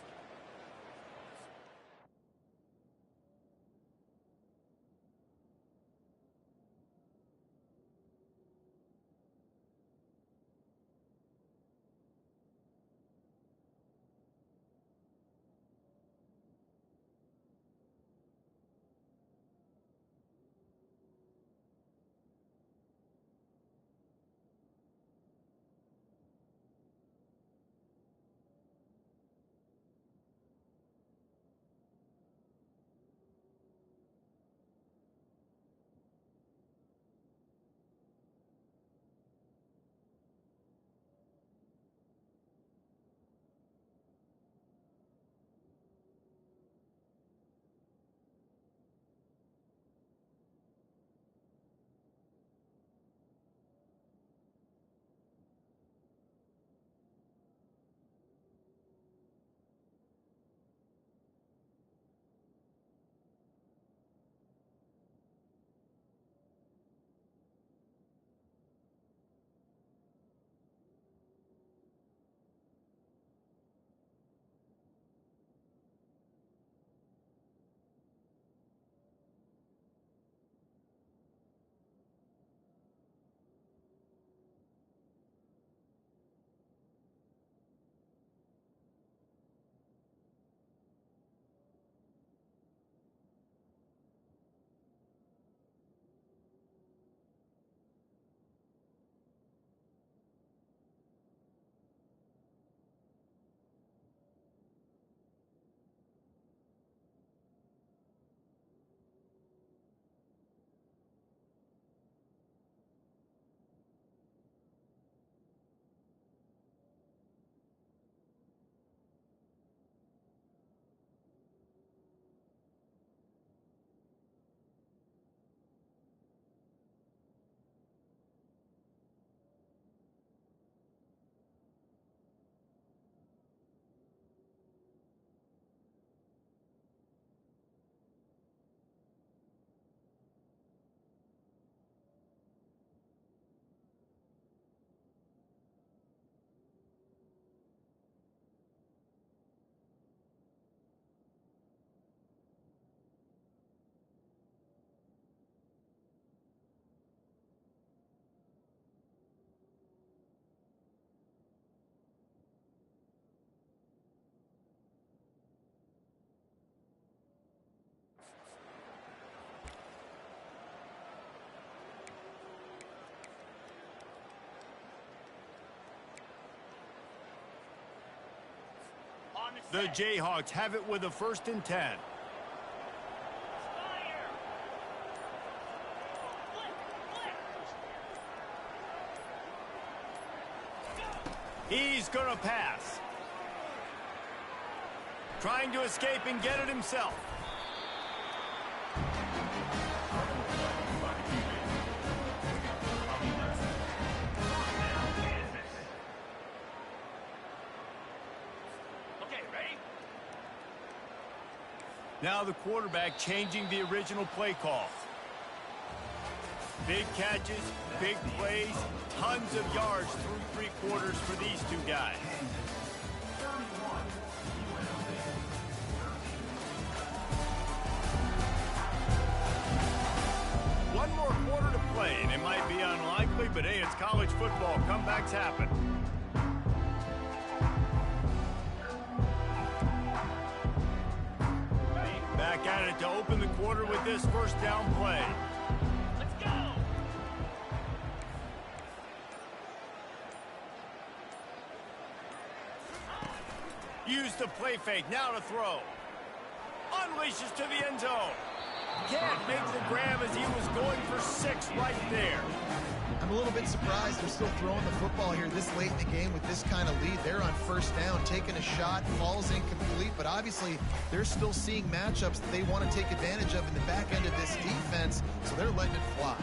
The Jayhawks have it with a 1st and 10. He's going to pass. Trying to escape and get it himself. Okay, ready? Now the quarterback changing the original play call. Big catches, big plays, tons of yards through 3 quarters for these two guys. One more quarter to play, and it might be unlikely, but hey, it's college football. Comebacks happen. Back at it to open the quarter with this first down play. Let's go! Use the play fake, now to throw. Unleashes to the end zone. Can't make the grab as he was going for 6 right there. I'm a little bit surprised they're still throwing the football here this late in the game with this kind of lead. They're on first down, taking a shot, falls incomplete, but obviously they're still seeing matchups that they want to take advantage of in the back end of this defense, so they're letting it fly.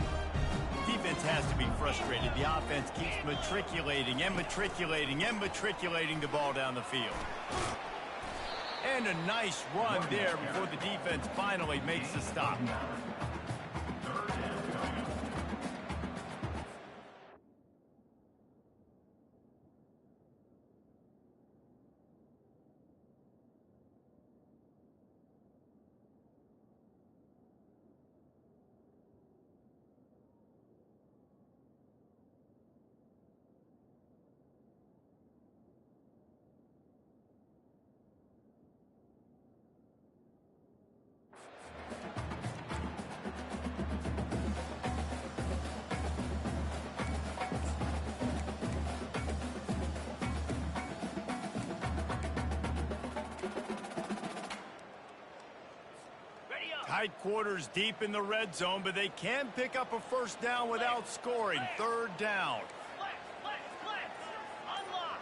Defense has to be frustrated. The offense keeps matriculating and matriculating and matriculating the ball down the field. And a nice run there before the defense finally makes the stop. Tight quarters deep in the red zone, but they can pick up a first down without scoring. Third down. Unlock.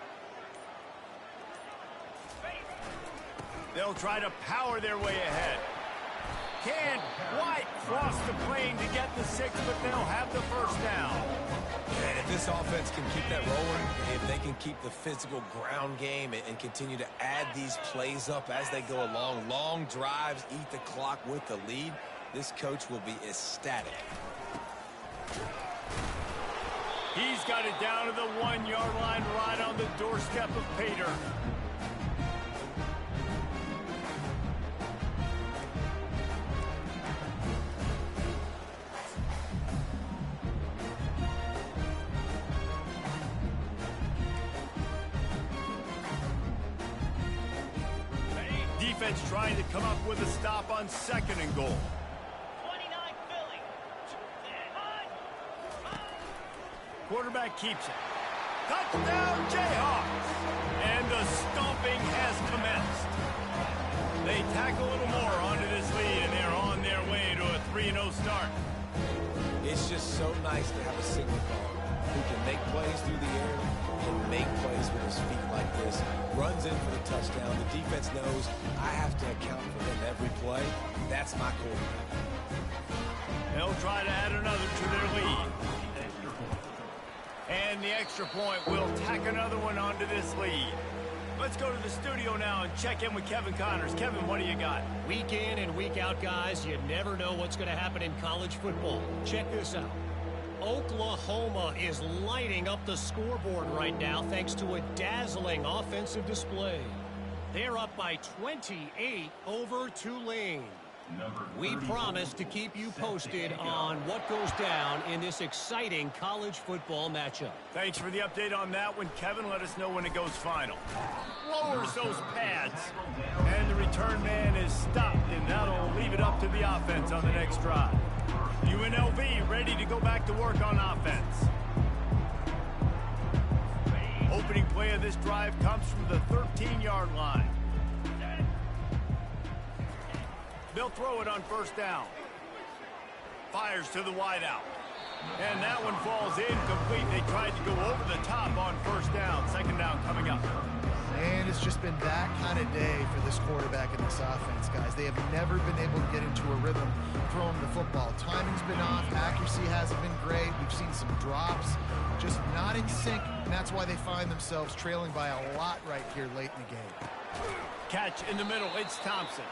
They'll try to power their way ahead. Can't quite cross the plane to get the 6, but they'll have the first down. And if this offense can keep that rolling, if they can keep the physical ground game and continue to add these plays up as they go along, long drives, eat the clock with the lead, this coach will be ecstatic. He's got it down to the 1-yard line right on the doorstep of Pater. Defense trying to come up with a stop on 2nd and goal. 29 Philly. Quarterback keeps it. Touchdown, Jayhawks! And the stomping has commenced. They tack a little more onto this lead, and they're on their way to a 3-0 start. It's just so nice to have a signal caller who can make plays through the air and make plays with his feet like this. Runs in for the touchdown. The defense knows I have to account for him every play. That's my quarterback. They'll try to add another to their lead. And the extra point will tack another one onto this lead. Let's go to the studio now and check in with Kevin Connors. Kevin, what do you got? Week in and week out, guys, you never know what's going to happen in college football. Check this out. Oklahoma is lighting up the scoreboard right now thanks to a dazzling offensive display. They're up by 28 over Tulane. We promise to keep you posted on what goes down in this exciting college football matchup. Thanks for the update on that one, Kevin. Let us know when it goes final. Lowers those pads. And the return man is stopped, and that'll leave it up to the offense on the next drive. UNLV ready to go back to work on offense. Opening play of this drive comes from the 13-yard line. They'll throw it on first down. Fires to the wideout. And that one falls incomplete. They tried to go over the top on first down. Second down coming up. And it's just been that kind of day for this quarterback and this offense, guys. They have never been able to get into a rhythm throwing the football. Timing's been off. Accuracy hasn't been great. We've seen some drops, just not in sync, and that's why they find themselves trailing by a lot right here late in the game. Catch in the middle. It's Thompson.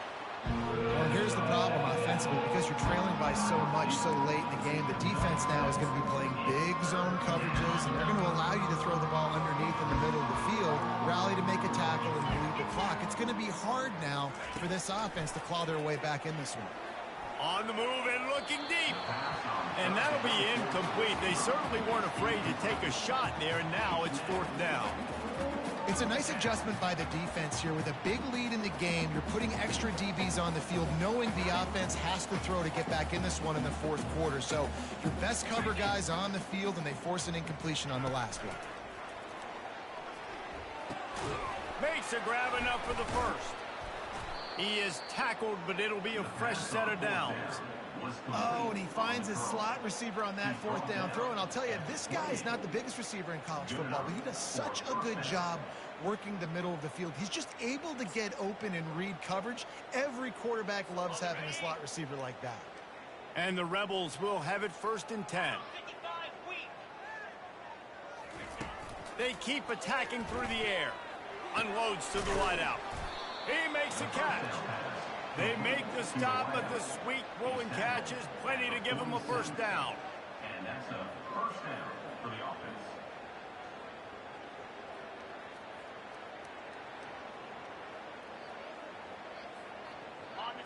Well, here's the problem offensively. Because you're trailing by so much so late in the game, the defense now is going to be playing big zone coverages, and they're going to allow you to throw the ball underneath in the middle of the field, rally to make a tackle, and bleed the clock. It's going to be hard now for this offense to claw their way back in this one. On the move and looking deep. And that'll be incomplete. They certainly weren't afraid to take a shot there, and now it's fourth down. It's a nice adjustment by the defense here. With a big lead in the game, you're putting extra DBs on the field, knowing the offense has to throw to get back in this one in the fourth quarter. So your best cover guys on the field, and they force an incompletion on the last one. Makes a grab enough for the first. He is tackled, but it'll be a fresh set of downs. Oh, and he finds his slot receiver on that fourth down throw. And I'll tell you, this guy is not the biggest receiver in college football, but he does such a good job working the middle of the field. He's just able to get open and read coverage. Every quarterback loves having a slot receiver like that. And the Rebels will have it first and 10. They keep attacking through the air. Unloads to the wideout. He makes a catch. They make the stop, but the sweet rolling catch is plenty to give them a first down. And that's a first down for the offense.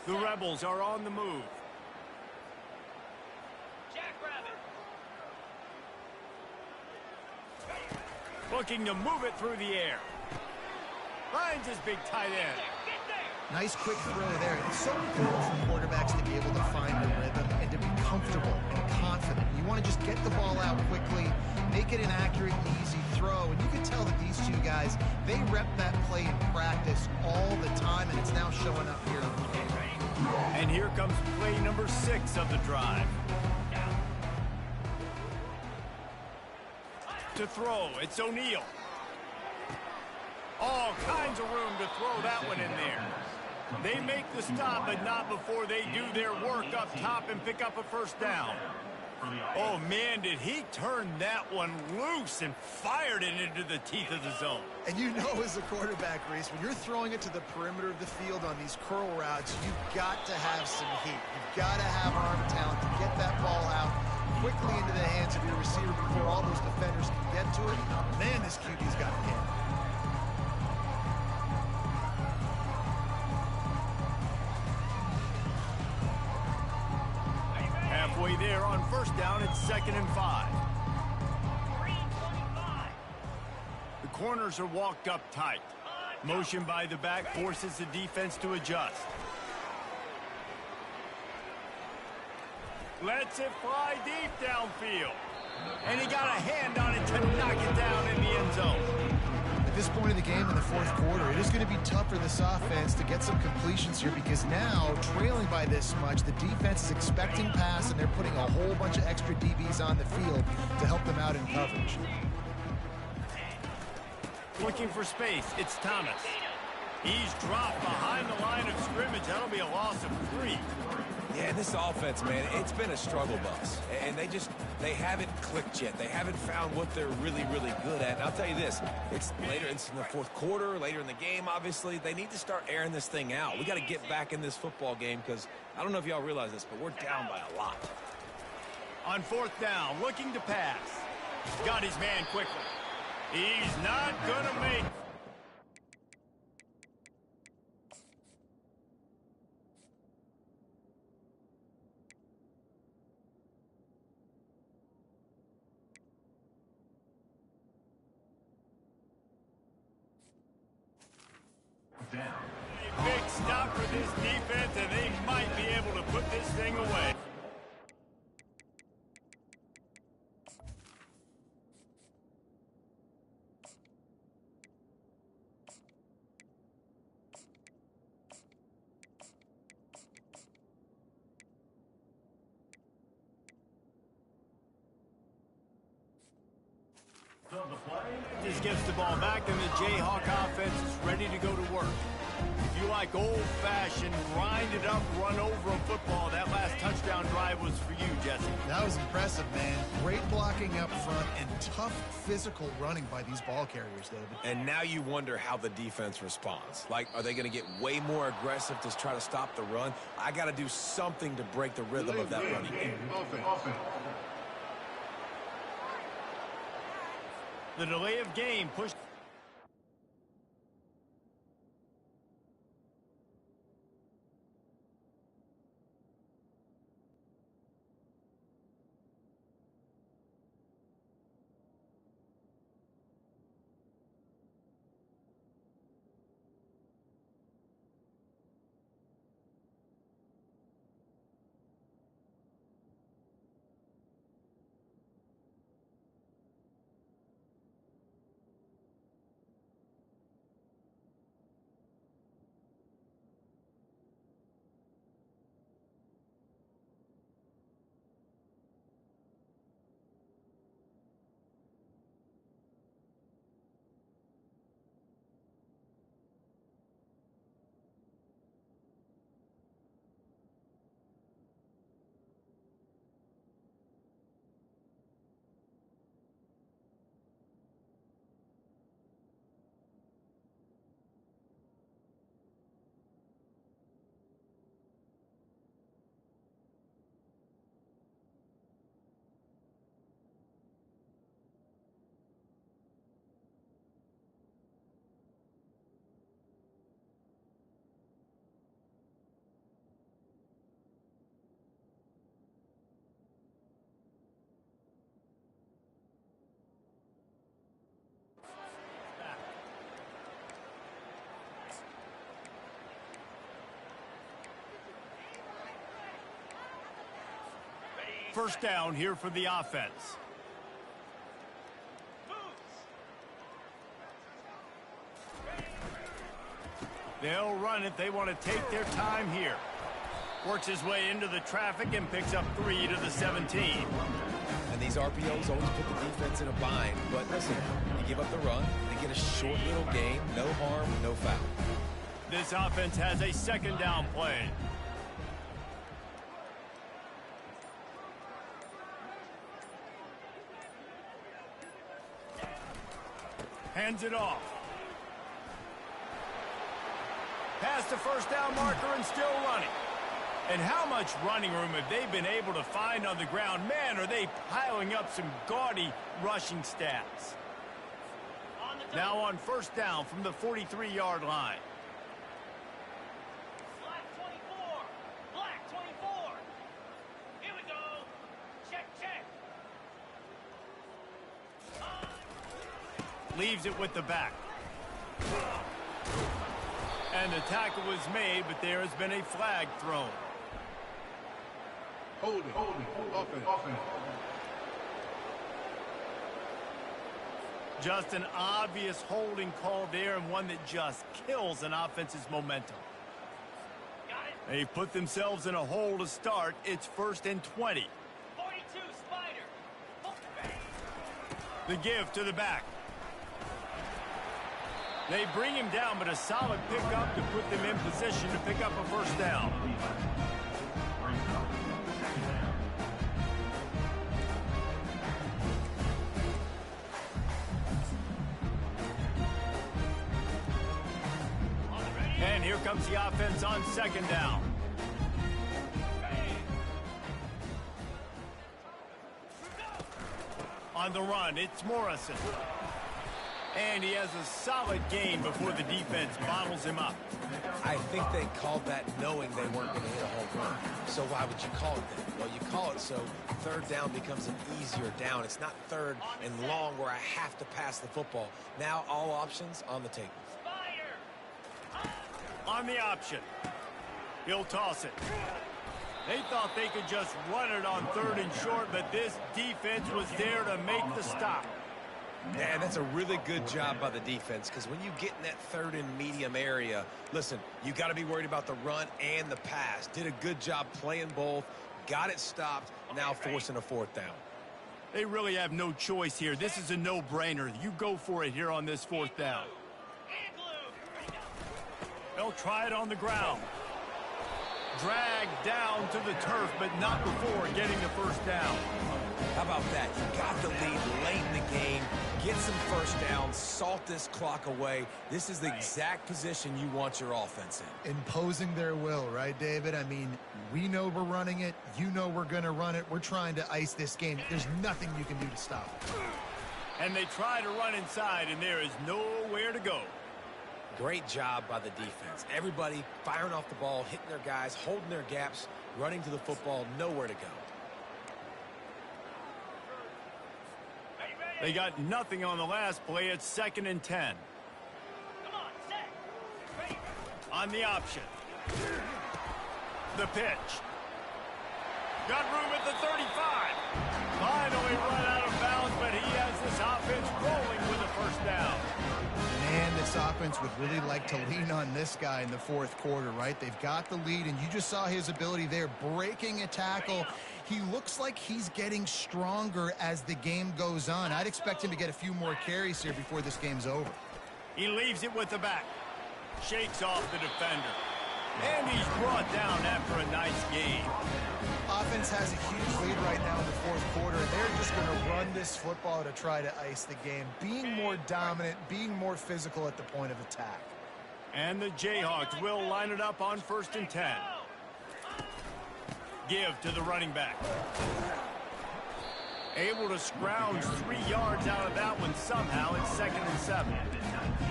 The Rebels are on the move. Jackrabbit. Looking to move it through the air. Finds his big tight end. Nice quick throw there. It's so important for quarterbacks to be able to find a rhythm and to be comfortable and confident. You want to just get the ball out quickly, make it an accurate and easy throw. And you can tell that these two guys, they rep that play in practice all the time, and it's now showing up here in the game. And here comes play number 6 of the drive. To throw, it's O'Neal. All kinds of room to throw that one in there. They make the stop, but not before they do their work up top and pick up a first down. Oh, man, did he turn that one loose and fired it into the teeth of the zone. And you know, as a quarterback, Reese, when you're throwing it to the perimeter of the field on these curl routes, you've got to have some heat. You've got to have arm talent to get that ball out quickly into the hands of your receiver before all those defenders can get to it. Man, this QB's got a game. Halfway there on first down, it's 2nd and 5. The corners are walked up tight. Motion by the back forces the defense to adjust. Lets it fly deep downfield. And he got a hand on it to knock it down in the end zone. At this point in the game in the fourth quarter, it is going to be tough for this offense to get some completions here, because now, trailing by this much, the defense is expecting pass, and they're putting a whole bunch of extra DBs on the field to help them out in coverage. Looking for space, it's Thomas. He's dropped behind the line of scrimmage. That'll be a loss of 3. Yeah, this offense, man, it's been a struggle bus. And they haven't clicked yet. They haven't found what they're really, really good at. And I'll tell you this, it's in the fourth quarter, later in the game, obviously. They need to start airing this thing out. We got to get back in this football game, because I don't know if y'all realize this, but we're down by a lot. On fourth down, looking to pass. Got his man quickly. He's not going to make it. Big stop for this defense, and they might be able to put this thing away. of the play. Just gives the ball back, and the Jayhawk offense is ready to go to work. If you like old-fashioned, grind-it-up, run-over football, that last touchdown drive was for you, Jesse. That was impressive, man. Great blocking up front and tough physical running by these ball carriers, David. And now you wonder how the defense responds. Like, are they going to get way more aggressive to try to stop the run? I got to do something to break the rhythm of that running game. The delay of game pushed. First down here for the offense. They'll run it. They want to take their time here. Works his way into the traffic and picks up 3 to the 17. And these RPOs always put the defense in a bind. But listen, you give up the run, they get a short little gain, no harm, no foul. This offense has a second down play. Hands it off. Past the first down marker and still running. And how much running room have they been able to find on the ground? Man, are they piling up some gaudy rushing stats. Now on first down from the 43-yard line. Black 24. Black 24. Here we go. Check, check. Leaves it with the back. And the tackle was made, but there has been a flag thrown. Holding, offense. Just an obvious holding call there, and one that just kills an offense's momentum. Got it. They've put themselves in a hole to start. It's 1st and 20. 42, Spider. The give to the back. They bring him down, but a solid pickup to put them in position to pick up a first down. And here comes the offense on second down. On the run, it's Morrison. And he has a solid gain before the defense bottles him up. I think they called that knowing they weren't going to hit a home run. So why would you call it that? Well, you call it so third down becomes an easier down. It's not third and long where I have to pass the football. Now all options on the table. On the option. He'll toss it. They thought they could just run it on 3rd and short, but this defense was there to make the stop. Man, that's a really good job by the defense, because when you get in that 3rd and medium area, listen, you got to be worried about the run and the pass. Did a good job playing both, got it stopped, now forcing a 4th down. They really have no choice here. This is a no-brainer. You go for it here on this fourth down. They'll try it on the ground. Dragged down to the turf, but not before getting the first down. How about that? You got the lead late in the game. Get some first downs. Salt this clock away. This is the exact position you want your offense in. Imposing their will, right, David? I mean, we know we're running it. You know we're going to run it. We're trying to ice this game. There's nothing you can do to stop it. And they try to run inside, and there is nowhere to go. Great job by the defense. Everybody firing off the ball, hitting their guys, holding their gaps, running to the football, nowhere to go. They got nothing on the last play. It's 2nd and 10. Come on, set. Ready. On the option. The pitch. Got room at the 35. Finally run out of bounds, but he has this offense rolling with a first down. Man, this offense would really like to lean on this guy in the fourth quarter, right? They've got the lead, and you just saw his ability there, breaking a tackle. He looks like he's getting stronger as the game goes on. I'd expect him to get a few more carries here before this game's over. He leaves it with the back. Shakes off the defender. And he's brought down after a nice game. Offense has a huge lead right now in the fourth quarter, and they're just going to run this football to try to ice the game, being more dominant, being more physical at the point of attack. And the Jayhawks will line it up on 1st and 10. Give to the running back. Able to scrounge 3 yards out of that one somehow. It's 2nd and 7.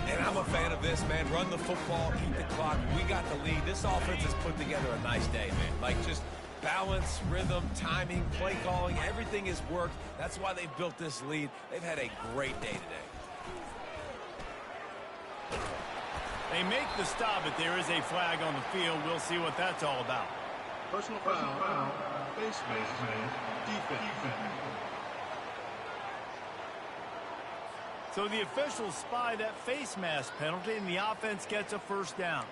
And I'm a fan of this, man. Run the football, keep the clock. We got the lead. This offense has put together a nice day, man. Like, just balance, rhythm, timing, play calling, everything has worked. That's why they've built this lead. They've had a great day today. They make the stop, but there is a flag on the field. We'll see what that's all about. Personal foul. Face man. Defense. So the officials spy that face mask penalty, and the offense gets a first down.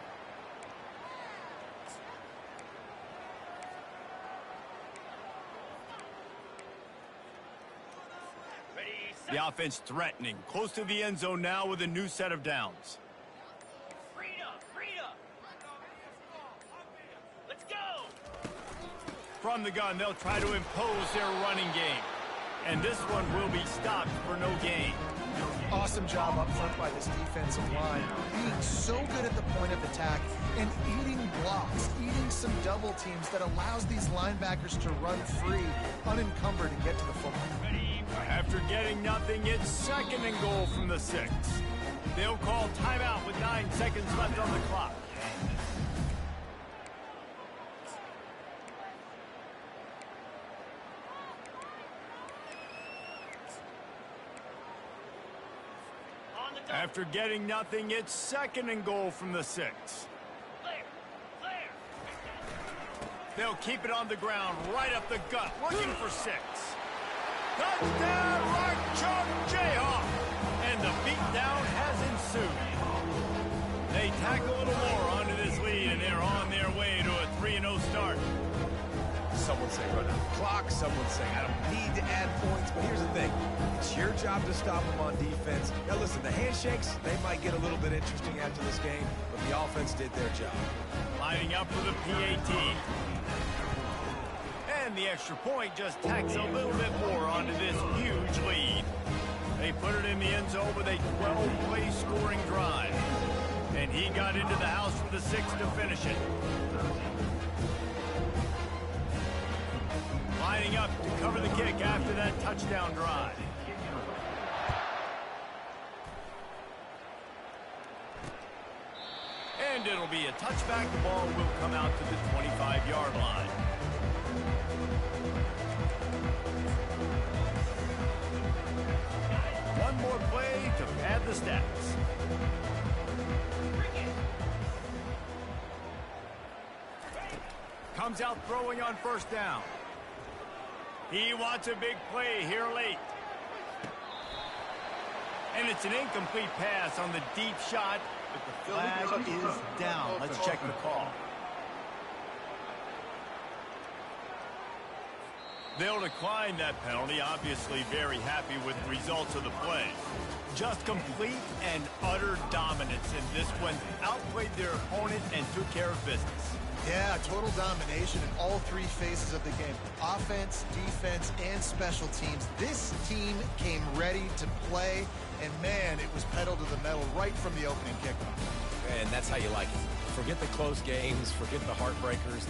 Ready, set. The offense threatening, close to the end zone now with a new set of downs. Freedom. Let's go. From the gun, they'll try to impose their running game. And this one will be stopped for no gain. Awesome job up front by this defensive line, being so good at the point of attack and eating blocks, eating some double teams that allows these linebackers to run free, unencumbered, and get to the football. After getting nothing, it's 2nd and goal from the 6. They'll call timeout with 9 seconds left on the clock. After getting nothing, it's 2nd and goal from the 6. Clear. They'll keep it on the ground, right up the gut, looking for 6. Touchdown, Rock Chalk Jayhawk! And the beatdown has ensued. They tack a little more onto this lead, and they're on their way to a 3-0 start. Someone say run out the clock. Someone say I don't need to add points. But here's the thing. It's your job to stop them on defense. Now, listen, the handshakes, they might get a little bit interesting after this game, but the offense did their job. Lining up for the PAT. And the extra point just tacks a little bit more onto this huge lead. They put it in the end zone with a 12-play scoring drive. And he got into the house for the 6 to finish it. Lining up to cover the kick after that touchdown drive. And it'll be a touchback. The ball will come out to the 25-yard line. One more play to pad the stats. Comes out throwing on 1st down. He wants a big play here late. And it's an incomplete pass on the deep shot, but the flag is down. Let's check the call. They'll decline that penalty, obviously very happy with the results of the play. Just complete and utter dominance in this one. Outplayed their opponent and took care of business. Yeah, total domination in all three phases of the game. Offense, defense, and special teams. This team came ready to play, and man, it was pedal to the metal right from the opening kickoff. And that's how you like it. Forget the close games, forget the heartbreakers,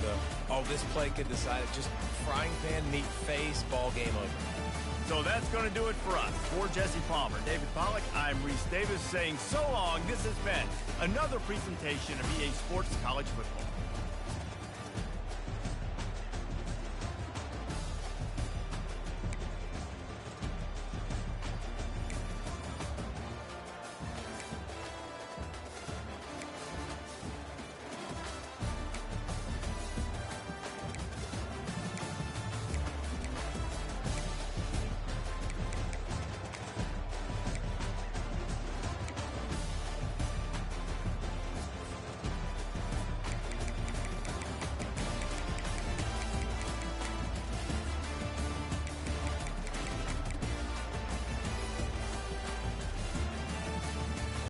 this play could decide it. Just frying pan, meat face, ball game over. So that's going to do it for us. For Jesse Palmer, David Pollack, I'm Reese Davis saying so long. This has been another presentation of EA Sports College Football.